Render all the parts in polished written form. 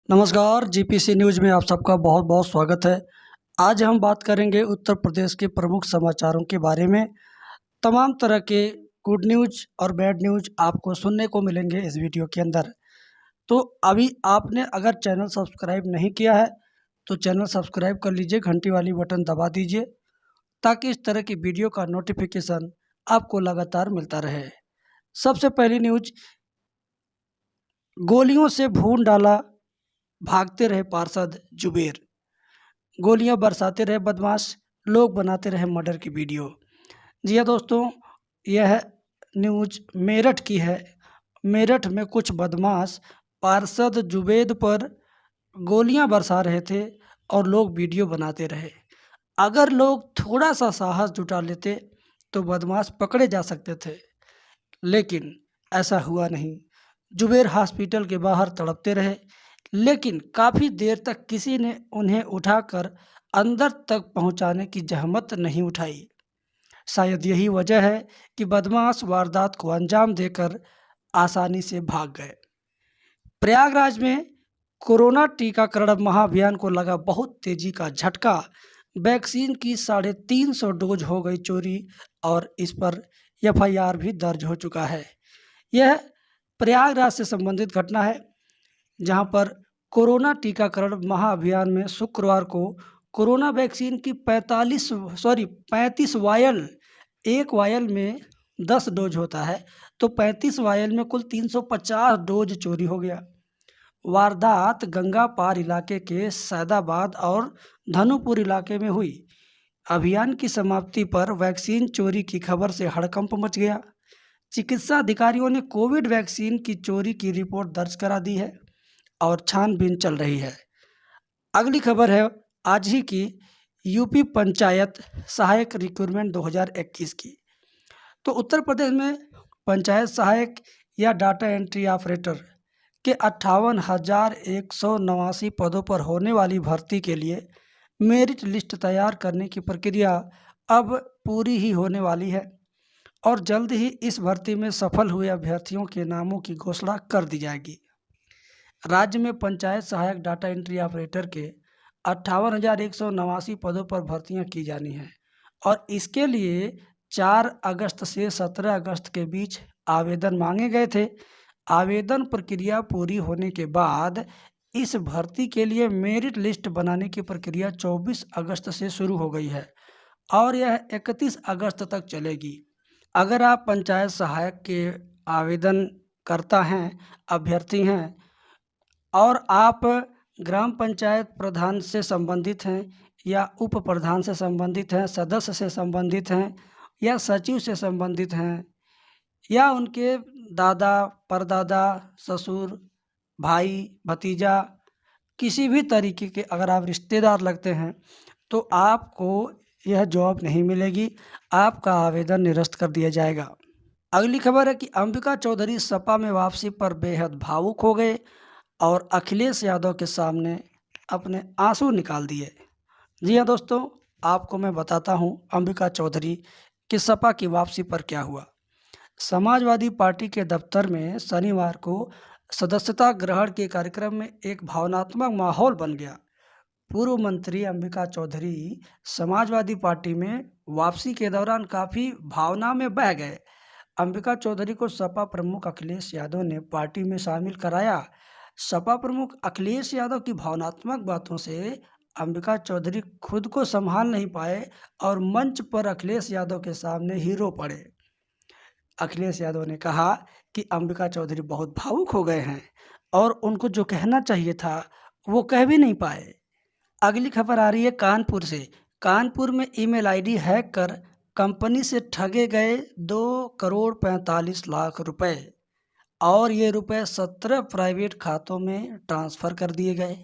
नमस्कार, GPC news में आप सबका बहुत बहुत स्वागत है। आज हम बात करेंगे उत्तर प्रदेश के प्रमुख समाचारों के बारे में। तमाम तरह के गुड न्यूज़ और बैड न्यूज़ आपको सुनने को मिलेंगे इस वीडियो के अंदर। तो अभी आपने अगर चैनल सब्सक्राइब नहीं किया है तो चैनल सब्सक्राइब कर लीजिए, घंटी वाली बटन दबा दीजिए ताकि इस तरह की वीडियो का नोटिफिकेशन आपको लगातार मिलता रहे। सबसे पहली न्यूज़, गोलियों से भून डाला, भागते रहे पार्षद जुबेर। गोलियां बरसाते रहे बदमाश, लोग बनाते रहे मर्डर की वीडियो। जी हाँ दोस्तों, यह न्यूज़ मेरठ की है। मेरठ में कुछ बदमाश पार्षद जुबेद पर गोलियां बरसा रहे थे और लोग वीडियो बनाते रहे। अगर लोग थोड़ा सा साहस जुटा लेते तो बदमाश पकड़े जा सकते थे, लेकिन ऐसा हुआ नहीं। जुबेर हॉस्पिटल के बाहर तड़पते रहे, लेकिन काफ़ी देर तक किसी ने उन्हें उठाकर अंदर तक पहुंचाने की जहमत नहीं उठाई। शायद यही वजह है कि बदमाश वारदात को अंजाम देकर आसानी से भाग गए। प्रयागराज में कोरोना टीकाकरण महाअभियान को लगा बहुत तेजी का झटका। वैक्सीन की 350 डोज हो गई चोरी और इस पर एफआईआर भी दर्ज हो चुका है। यह प्रयागराज से संबंधित घटना है, जहां पर कोरोना टीकाकरण महाअभियान में शुक्रवार को कोरोना वैक्सीन की 35 वायल, एक वायल में 10 डोज होता है, तो 35 वायल में कुल 350 डोज चोरी हो गया। वारदात गंगा पार इलाके के सैदाबाद और धनुपुर इलाके में हुई। अभियान की समाप्ति पर वैक्सीन चोरी की खबर से हड़कंप मच गया। चिकित्सा अधिकारियों ने कोविड वैक्सीन की चोरी की रिपोर्ट दर्ज करा दी है और छानबीन चल रही है। अगली खबर है आज ही की, यूपी पंचायत सहायक रिक्रूटमेंट 2021 की। तो उत्तर प्रदेश में पंचायत सहायक या डाटा एंट्री ऑपरेटर के 58,189 पदों पर होने वाली भर्ती के लिए मेरिट लिस्ट तैयार करने की प्रक्रिया अब पूरी ही होने वाली है और जल्द ही इस भर्ती में सफल हुए अभ्यर्थियों के नामों की घोषणा कर दी जाएगी। राज्य में पंचायत सहायक डाटा एंट्री ऑपरेटर के 58,189 पदों पर भर्तियां की जानी हैं और इसके लिए 4 अगस्त से 17 अगस्त के बीच आवेदन मांगे गए थे। आवेदन प्रक्रिया पूरी होने के बाद इस भर्ती के लिए मेरिट लिस्ट बनाने की प्रक्रिया 24 अगस्त से शुरू हो गई है और यह 31 अगस्त तक चलेगी। अगर आप पंचायत सहायक के आवेदन करता हैं, अभ्यर्थी हैं और आप ग्राम पंचायत प्रधान से संबंधित हैं या उप प्रधान से संबंधित हैं, सदस्य से संबंधित हैं या सचिव से संबंधित हैं या उनके दादा, परदादा, ससुर, भाई, भतीजा, किसी भी तरीके के अगर आप रिश्तेदार लगते हैं तो आपको यह जॉब नहीं मिलेगी, आपका आवेदन निरस्त कर दिया जाएगा। अगली खबर है कि अंबिका चौधरी सपा में वापसी पर बेहद भावुक हो गए और अखिलेश यादव के सामने अपने आंसू निकाल दिए। जी हाँ दोस्तों, आपको मैं बताता हूँ अंबिका चौधरी की सपा की वापसी पर क्या हुआ। समाजवादी पार्टी के दफ्तर में शनिवार को सदस्यता ग्रहण के कार्यक्रम में एक भावनात्मक माहौल बन गया। पूर्व मंत्री अंबिका चौधरी समाजवादी पार्टी में वापसी के दौरान काफ़ी भावना में बह गए। अंबिका चौधरी को सपा प्रमुख अखिलेश यादव ने पार्टी में शामिल कराया। सपा प्रमुख अखिलेश यादव की भावनात्मक बातों से अंबिका चौधरी खुद को संभाल नहीं पाए और मंच पर अखिलेश यादव के सामने ही रो पड़े। अखिलेश यादव ने कहा कि अंबिका चौधरी बहुत भावुक हो गए हैं और उनको जो कहना चाहिए था वो कह भी नहीं पाए। अगली खबर आ रही है कानपुर से। कानपुर में ईमेल आईडी हैक कर कंपनी से ठगे गए 2,45 करोड़ रुपए और ये रुपए 17 प्राइवेट खातों में ट्रांसफ़र कर दिए गए।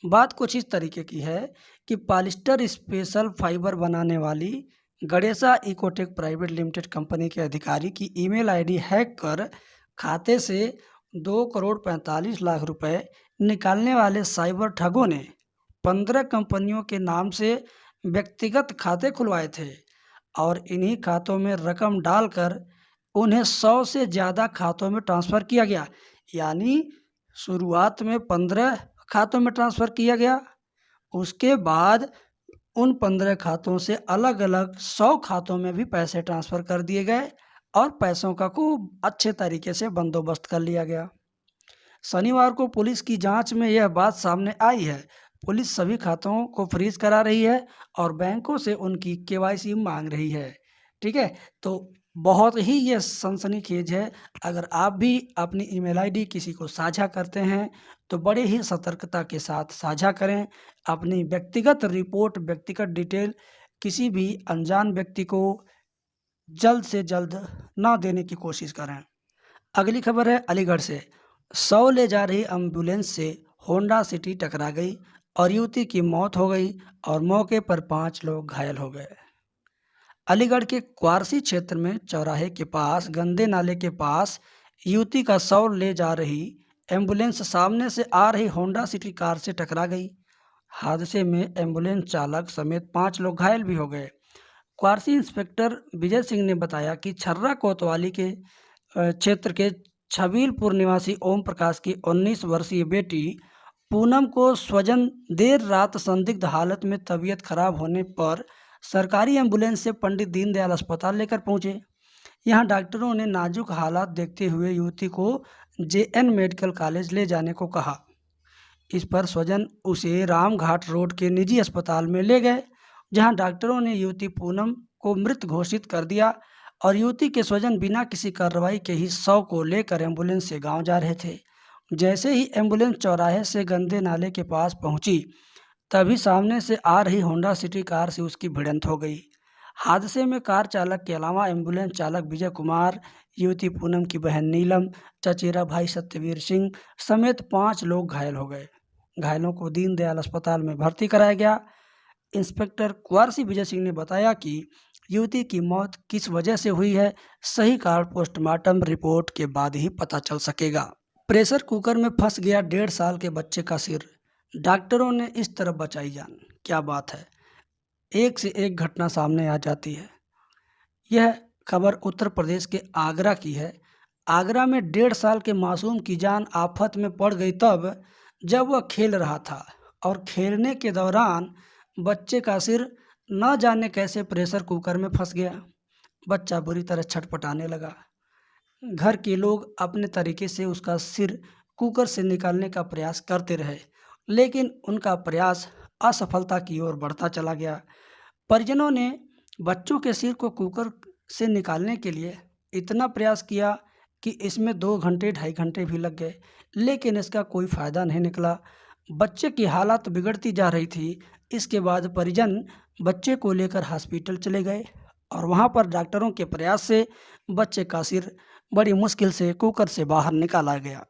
बात कुछ इस तरीके की है कि पॉलिस्टर स्पेशल फाइबर बनाने वाली Ganesha Ecotech private limited company के अधिकारी की ईमेल आईडी हैक कर खाते से 2,45 करोड़ रुपए निकालने वाले साइबर ठगों ने 15 कंपनियों के नाम से व्यक्तिगत खाते खुलवाए थे और इन्हीं खातों में रकम डालकर उन्हें 100 से ज़्यादा खातों में ट्रांसफ़र किया गया। यानी शुरुआत में 15 खातों में ट्रांसफ़र किया गया। उसके बाद उन 15 खातों से अलग-अलग 100 खातों में भी पैसे ट्रांसफ़र कर दिए गए और पैसों का खूब अच्छे तरीके से बंदोबस्त कर लिया गया। शनिवार को पुलिस की जांच में यह बात सामने आई है। पुलिस सभी खातों को फ्रीज करा रही है और बैंकों से उनकी केवाईसी मांग रही है। ठीक है, तो बहुत ही ये सनसनीखेज है। अगर आप भी अपनी ईमेल आईडी किसी को साझा करते हैं तो बड़े ही सतर्कता के साथ साझा करें। अपनी व्यक्तिगत रिपोर्ट, व्यक्तिगत डिटेल किसी भी अनजान व्यक्ति को जल्द से जल्द ना देने की कोशिश करें। अगली खबर है अलीगढ़ से। 100 ले जा रही एम्बुलेंस से होंडा सिटी टकरा गई और युवती की मौत हो गई और मौके पर 5 लोग घायल हो गए। अलीगढ़ के क्वारसी क्षेत्र में चौराहे के पास गंदे नाले के पास युवती का 100 ले जा रही एम्बुलेंस सामने से आ रही होंडा सिटी कार से टकरा गई। हादसे में एम्बुलेंस चालक समेत 5 लोग घायल भी हो गए। क्वारसी इंस्पेक्टर विजय सिंह ने बताया कि छर्रा कोतवाली के क्षेत्र के छबीलपुर निवासी ओम प्रकाश की 19 वर्षीय बेटी पूनम को स्वजन देर रात संदिग्ध हालत में तबीयत खराब होने पर सरकारी एम्बुलेंस से पंडित दीनदयाल अस्पताल लेकर पहुंचे। यहां डॉक्टरों ने नाजुक हालात देखते हुए युवती को जेएन मेडिकल कॉलेज ले जाने को कहा। इस पर स्वजन उसे रामघाट रोड के निजी अस्पताल में ले गए, जहां डॉक्टरों ने युवती पूनम को मृत घोषित कर दिया और युवती के स्वजन बिना किसी कार्रवाई के ही 100 को लेकर एम्बुलेंस से गांव जा रहे थे। जैसे ही एम्बुलेंस चौराहे से गंदे नाले के पास पहुंची, तभी सामने से आ रही होंडा सिटी कार से उसकी भिड़ंत हो गई। हादसे में कार चालक के अलावा एम्बुलेंस चालक विजय कुमार, युवती पूनम की बहन नीलम, चचेरा भाई सत्यवीर सिंह समेत 5 लोग घायल हो गए। घायलों को दीनदयाल अस्पताल में भर्ती कराया गया। इंस्पेक्टर क्वारसी विजय सिंह ने बताया कि युवती की मौत किस वजह से हुई है, सही कारण पोस्टमार्टम रिपोर्ट के बाद ही पता चल सकेगा। प्रेशर कुकर में फंस गया 1.5 साल के बच्चे का सिर, डॉक्टरों ने इस तरफ बचाई जान। क्या बात है, एक से एक घटना सामने आ जाती है। यह खबर उत्तर प्रदेश के आगरा की है। आगरा में 1.5 साल के मासूम की जान आफत में पड़ गई तब जब वह खेल रहा था और खेलने के दौरान बच्चे का सिर न जाने कैसे प्रेशर कुकर में फंस गया। बच्चा बुरी तरह छटपटाने लगा। घर के लोग अपने तरीके से उसका सिर कुकर से निकालने का प्रयास करते रहे, लेकिन उनका प्रयास असफलता की ओर बढ़ता चला गया। परिजनों ने बच्चों के सिर को कुकर से निकालने के लिए इतना प्रयास किया कि इसमें 2 घंटे 2.5 घंटे भी लग गए, लेकिन इसका कोई फ़ायदा नहीं निकला। बच्चे की हालत बिगड़ती जा रही थी। इसके बाद परिजन बच्चे को लेकर हॉस्पिटल चले गए और वहां पर डॉक्टरों के प्रयास से बच्चे का सिर बड़ी मुश्किल से कुकर से बाहर निकाला गया।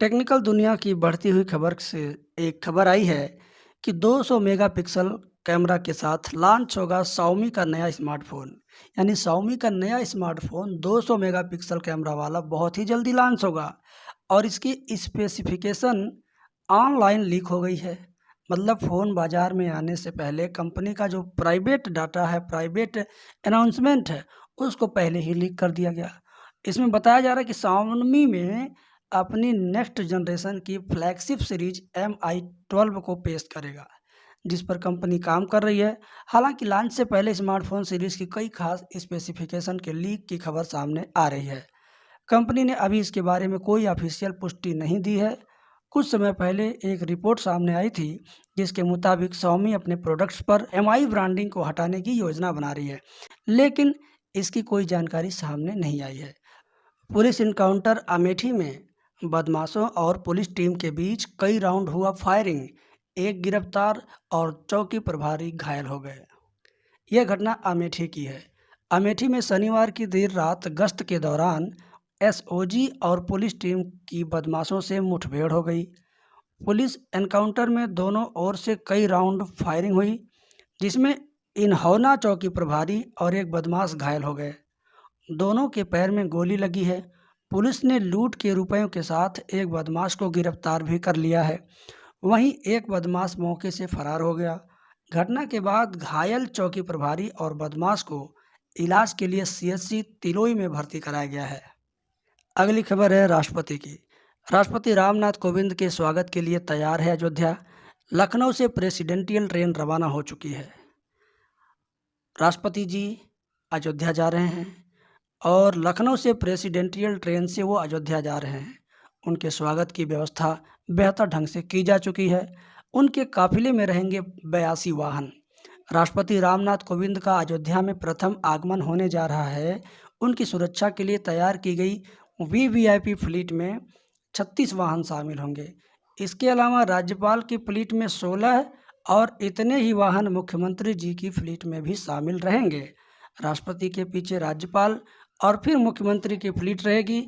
टेक्निकल दुनिया की बढ़ती हुई खबर से एक खबर आई है कि 200 मेगापिक्सल कैमरा के साथ लॉन्च होगा Xiaomi का नया स्मार्टफोन। यानी Xiaomi का नया स्मार्टफोन 200 मेगापिक्सल कैमरा वाला बहुत ही जल्दी लॉन्च होगा और इसकी स्पेसिफिकेशन ऑनलाइन लीक हो गई है। मतलब फ़ोन बाज़ार में आने से पहले कंपनी का जो प्राइवेट डाटा है, प्राइवेट अनाउंसमेंट है, उसको पहले ही लीक कर दिया गया। इसमें बताया जा रहा है कि Xiaomi में अपनी नेक्स्ट जनरेशन की फ्लैगशिप सीरीज Mi 12 को पेश करेगा, जिस पर कंपनी काम कर रही है। हालांकि लॉन्च से पहले स्मार्टफोन सीरीज की कई खास स्पेसिफिकेशन के लीक की खबर सामने आ रही है। कंपनी ने अभी इसके बारे में कोई ऑफिशियल पुष्टि नहीं दी है। कुछ समय पहले एक रिपोर्ट सामने आई थी जिसके मुताबिक Xiaomi अपने प्रोडक्ट्स पर Mi ब्रांडिंग को हटाने की योजना बना रही है, लेकिन इसकी कोई जानकारी सामने नहीं आई है। पुलिस इनकाउंटर अमेठी में बदमाशों और पुलिस टीम के बीच कई राउंड हुआ फायरिंग, एक गिरफ्तार और चौकी प्रभारी घायल हो गए। यह घटना अमेठी की है। अमेठी में शनिवार की देर रात गश्त के दौरान एसओजी और पुलिस टीम की बदमाशों से मुठभेड़ हो गई। पुलिस एनकाउंटर में दोनों ओर से कई राउंड फायरिंग हुई, जिसमें इन्होना चौकी प्रभारी और एक बदमाश घायल हो गए। दोनों के पैर में गोली लगी है। पुलिस ने लूट के रुपयों के साथ एक बदमाश को गिरफ्तार भी कर लिया है। वहीं एक बदमाश मौके से फरार हो गया। घटना के बाद घायल चौकी प्रभारी और बदमाश को इलाज के लिए सीएचसी तिलोई में भर्ती कराया गया है। अगली खबर है राष्ट्रपति की। राष्ट्रपति रामनाथ कोविंद के स्वागत के लिए तैयार है अयोध्या। लखनऊ से प्रेसिडेंटियल ट्रेन रवाना हो चुकी है। राष्ट्रपति जी अयोध्या जा रहे हैं और लखनऊ से प्रेसिडेंटियल ट्रेन से वो अयोध्या जा रहे हैं। उनके स्वागत की व्यवस्था बेहतर ढंग से की जा चुकी है। उनके काफिले में रहेंगे 82 वाहन। राष्ट्रपति रामनाथ कोविंद का अयोध्या में प्रथम आगमन होने जा रहा है। उनकी सुरक्षा के लिए तैयार की गई वीवीआईपी फ्लीट में 36 वाहन शामिल होंगे। इसके अलावा राज्यपाल की फ्लीट में 16 और इतने ही वाहन मुख्यमंत्री जी की फ्लीट में भी शामिल रहेंगे। राष्ट्रपति के पीछे राज्यपाल और फिर मुख्यमंत्री की फ्लीट रहेगी।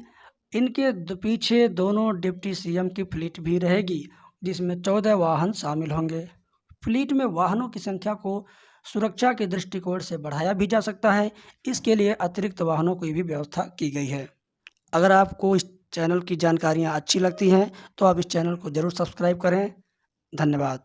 इनके पीछे दोनों डिप्टी सीएम की फ्लीट भी रहेगी, जिसमें 14 वाहन शामिल होंगे। फ्लीट में वाहनों की संख्या को सुरक्षा के दृष्टिकोण से बढ़ाया भी जा सकता है। इसके लिए अतिरिक्त वाहनों की भी व्यवस्था की गई है। अगर आपको इस चैनल की जानकारियाँ अच्छी लगती हैं तो आप इस चैनल को ज़रूर सब्सक्राइब करें। धन्यवाद।